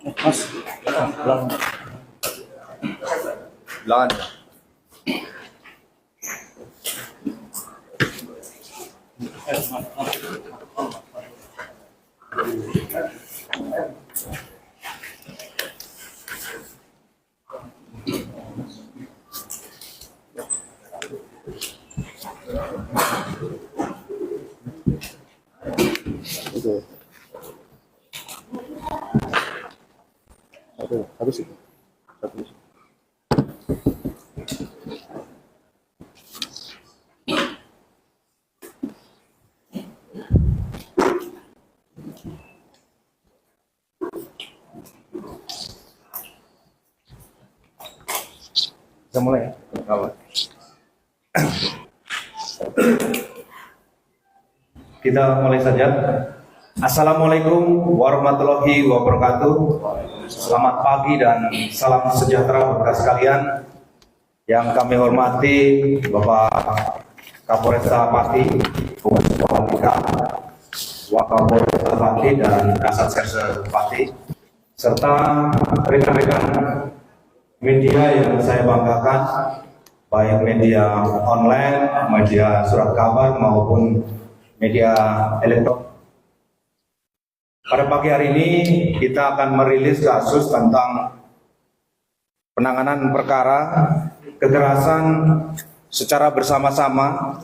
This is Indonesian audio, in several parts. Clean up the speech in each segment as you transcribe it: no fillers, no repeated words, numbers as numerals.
Mas, belakang. Belakang. Habis itu. Habis. Kita mulai ya. Kita mulai saja. Assalamualaikum warahmatullahi wabarakatuh. Selamat pagi dan salam sejahtera bagi sekalian. Yang kami hormati Bapak Kapolresta Pati, Wakapolresta Pati dan Kasat Serse Pati, serta rekan-rekan media yang saya banggakan, baik media online, media surat kabar maupun media elektronik. Pada pagi hari ini kita akan merilis kasus tentang penanganan perkara kekerasan secara bersama-sama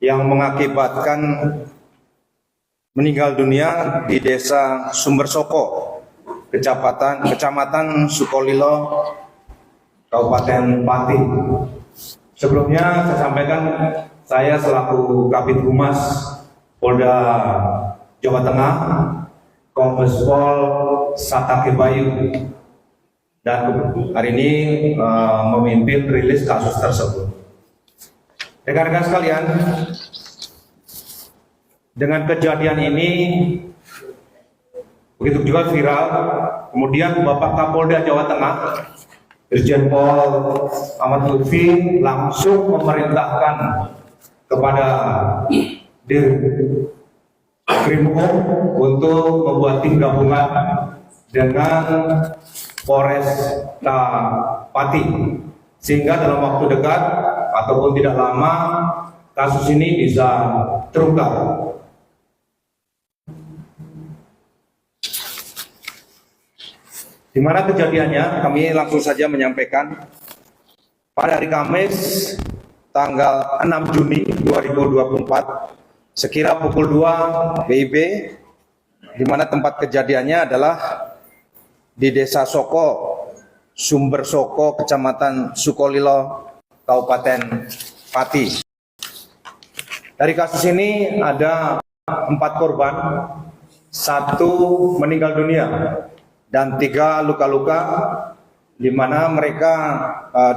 yang mengakibatkan meninggal dunia di Desa Sumbersoko, Kecamatan Sukolilo, Kabupaten Pati. Sebelumnya saya sampaikan, saya selaku Kabid Humas Polda Jawa Tengah, Kombes Pol Satake Bayu, dan hari ini memimpin rilis kasus tersebut. Rekan-rekan sekalian, dengan kejadian ini begitu juga viral, kemudian Bapak Kapolda Jawa Tengah, Irjen Pol Ahmad Lutfi, langsung memerintahkan kepada Dirkrimum untuk membuat tim gabungan dengan Polresta Pati, sehingga dalam waktu dekat ataupun tidak lama kasus ini bisa terungkap. Di mana kejadiannya, kami langsung saja menyampaikan pada hari Kamis tanggal 6 Juni 2024 sekira pukul 2 WIB, di mana tempat kejadiannya adalah di Desa Sumbersoko, Kecamatan Sukolilo, Kabupaten Pati. Dari kasus ini ada 4 korban, 1 meninggal dunia dan 3 luka-luka, di mana mereka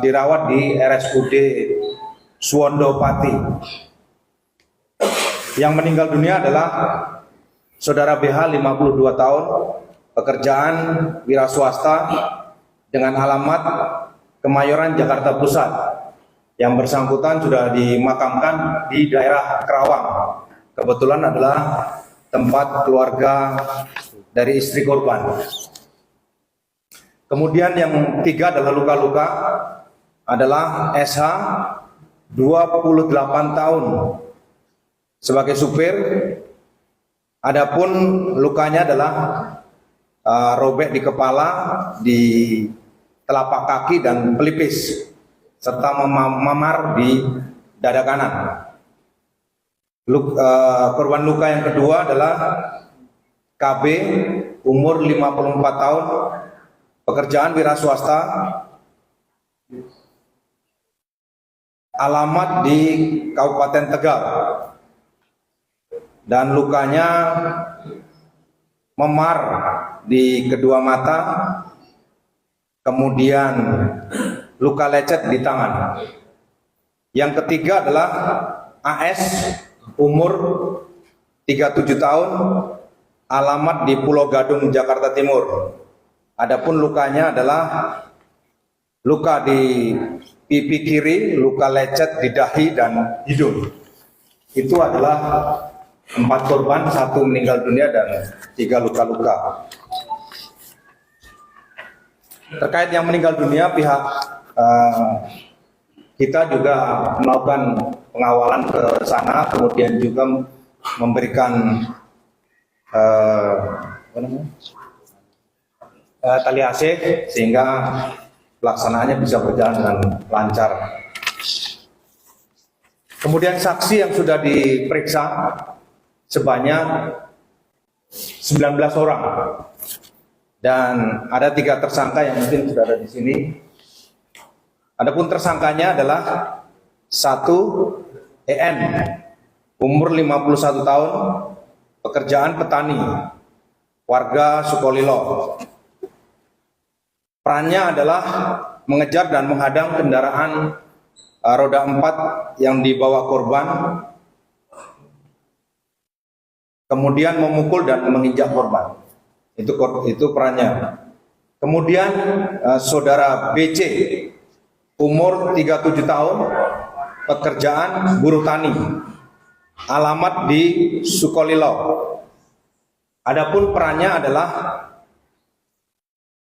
dirawat di RSUD Suwondo Pati. Yang meninggal dunia adalah Saudara BH 52 tahun, pekerjaan wira swasta dengan alamat Kemayoran, Jakarta Pusat. Yang bersangkutan sudah dimakamkan di daerah Kerawang. Kebetulan adalah tempat keluarga dari istri korban. Kemudian yang 3 adalah luka-luka adalah SH 28 tahun sebagai supir. Adapun lukanya adalah robek di kepala, di telapak kaki dan pelipis, serta memar di dada kanan. Korban luka yang kedua adalah KB, umur 54 tahun, pekerjaan wira swasta, alamat di Kabupaten Tegal, dan lukanya memar di kedua mata, kemudian luka lecet di tangan. Yang ketiga adalah AS, umur 37 tahun, alamat di Pulau Gadung, Jakarta Timur. Adapun lukanya adalah luka di pipi kiri, luka lecet di dahi dan hidung. Itu adalah 4 korban, 1 meninggal dunia dan 3 luka-luka. Terkait yang meninggal dunia, pihak kita juga melakukan pengawalan ke sana, kemudian juga memberikan tali AC sehingga pelaksanaannya bisa berjalan dengan lancar. Kemudian saksi yang sudah diperiksa sebanyak 19 orang dan ada 3 tersangka yang mungkin sudah ada di sini. Adapun tersangkanya adalah 1 EN, umur 51 tahun, pekerjaan petani, warga Sukolilo. Perannya adalah mengejar dan menghadang kendaraan roda 4 yang dibawa korban, kemudian memukul dan menginjak korban. Itu perannya. Kemudian saudara BC, umur 37 tahun, pekerjaan buruh tani, alamat di Sukolilo. Adapun perannya adalah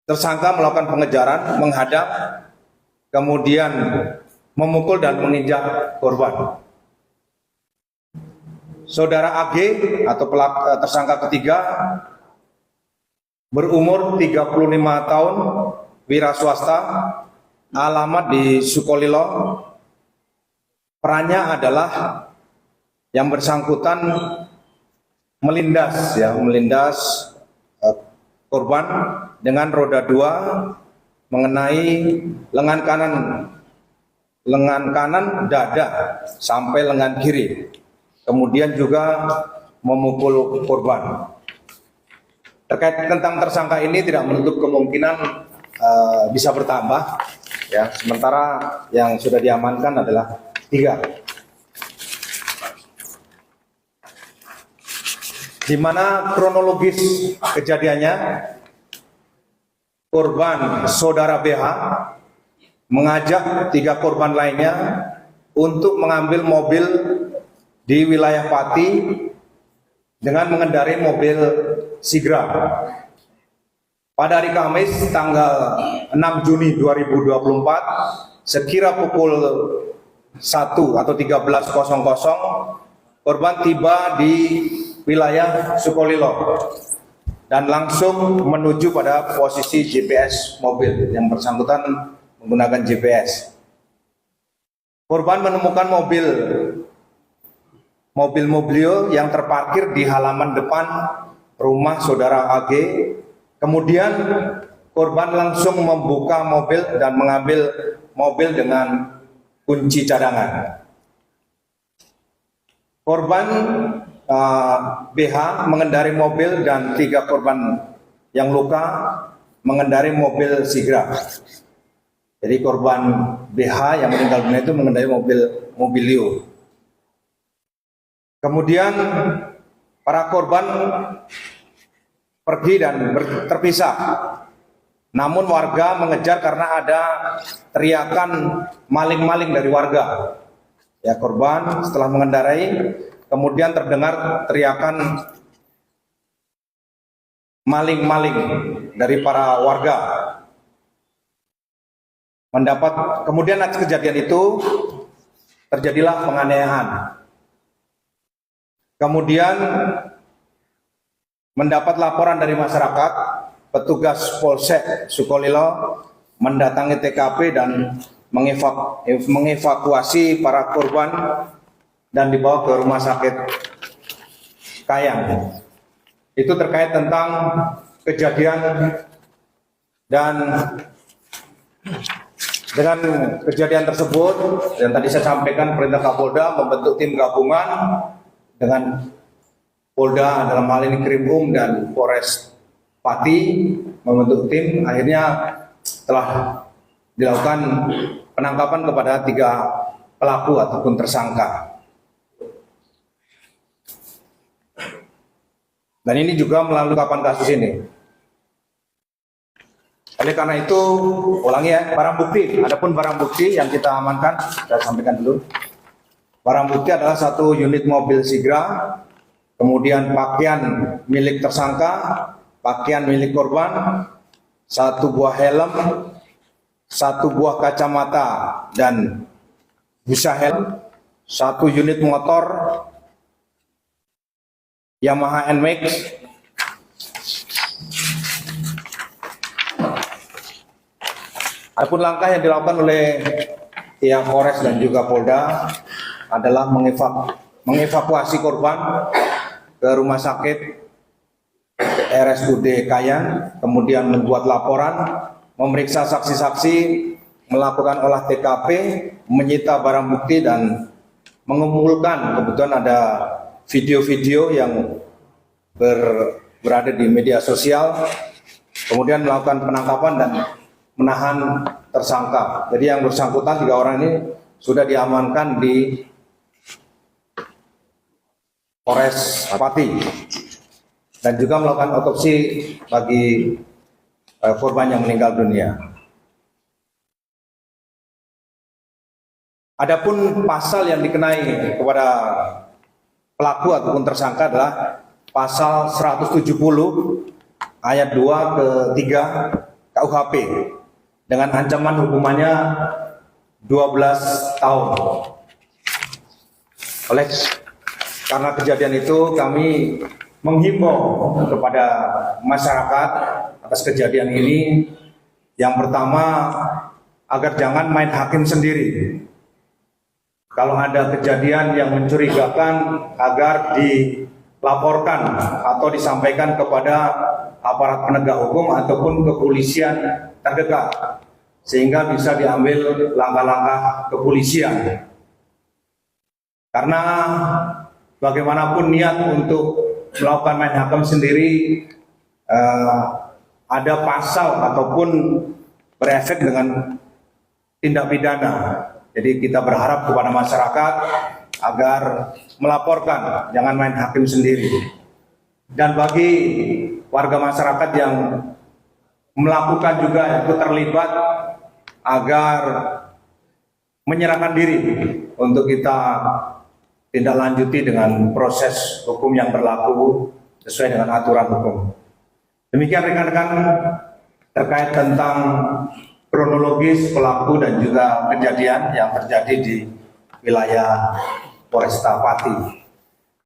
tersangka melakukan pengejaran, menghadang, kemudian memukul dan menginjak korban. Saudara AG atau tersangka ketiga berumur 35 tahun, wira swasta, alamat di Sukolilo. Perannya adalah yang bersangkutan melindas korban dengan roda 2 mengenai lengan kanan dada sampai lengan kiri, kemudian juga memukul korban. Terkait tentang tersangka ini tidak menutup kemungkinan bisa bertambah, ya. Sementara yang sudah diamankan adalah 3. Di mana kronologis kejadiannya, korban saudara BH mengajak 3 korban lainnya untuk mengambil mobil di wilayah Pati dengan mengendarai mobil Sigra. Pada hari Kamis tanggal 6 Juni 2024 sekira pukul 1 atau 13.00 korban tiba di wilayah Sukolilo dan langsung menuju pada posisi GPS mobil yang bersangkutan menggunakan GPS. Korban menemukan mobil yang terparkir di halaman depan rumah saudara AG. Kemudian korban langsung membuka mobil dan mengambil mobil dengan kunci cadangan. Korban BH mengendarai mobil dan 3 korban yang luka mengendarai mobil Sigra. Jadi korban BH yang meninggal dunia itu mengendarai mobil Leo. Kemudian para korban pergi dan terpisah. Namun warga mengejar karena ada teriakan maling-maling dari warga. Ya, korban setelah mengendarai kemudian terdengar teriakan maling-maling dari para warga. Kemudian atas kejadian itu terjadilah penganiayaan. Kemudian mendapat laporan dari masyarakat, petugas Polsek Sukolilo mendatangi TKP dan mengevakuasi para korban dan dibawa ke rumah sakit Kayang. Itu terkait tentang kejadian, dan dengan kejadian tersebut yang tadi saya sampaikan, perintah Kapolda membentuk tim gabungan dengan Polda dalam hal ini Krimum dan Polres Pati membentuk tim. Akhirnya telah dilakukan penangkapan kepada 3 pelaku ataupun tersangka. Dan ini juga melalui kapan kasus ini. Oleh karena itu, ulangi ya, barang bukti. Adapun barang bukti yang kita amankan, saya sampaikan dulu. Barang bukti adalah 1 unit mobil Sigra, kemudian pakaian milik tersangka, pakaian milik korban, 1 buah helm, 1 buah kacamata dan busa helm, 1 unit motor Yamaha NMAX, adapun langkah yang dilakukan oleh pihak Polres dan juga Polda adalah mengevakuasi korban ke rumah sakit RSUD Kayan, kemudian membuat laporan, memeriksa saksi-saksi, melakukan olah TKP, menyita barang bukti dan mengumpulkan, kebetulan ada video-video yang berada di media sosial, kemudian melakukan penangkapan dan menahan tersangka. Jadi yang bersangkutan 3 orang ini sudah diamankan di Polres Pati dan juga melakukan otopsi bagi korban yang meninggal dunia. Adapun pasal yang dikenai kepada pelaku ataupun tersangka adalah pasal 170 ayat 2 ke 3 KUHP dengan ancaman hukumannya 12 tahun. Karena kejadian itu kami menghimbau kepada masyarakat atas kejadian ini. Yang pertama, agar jangan main hakim sendiri. Kalau ada kejadian yang mencurigakan, agar dilaporkan atau disampaikan kepada aparat penegak hukum ataupun kepolisian terdekat, sehingga bisa diambil langkah-langkah kepolisian. Karena bagaimanapun niat untuk melakukan main hakim sendiri, ada pasal ataupun berefek dengan tindak pidana. Jadi kita berharap kepada masyarakat agar melaporkan, jangan main hakim sendiri. Dan bagi warga masyarakat yang melakukan juga itu terlibat, agar menyerahkan diri untuk kita tindak lanjuti dengan proses hukum yang berlaku sesuai dengan aturan hukum. Demikian rekan-rekan terkait tentang kronologis pelaku dan juga kejadian yang terjadi di wilayah Polresta Pati.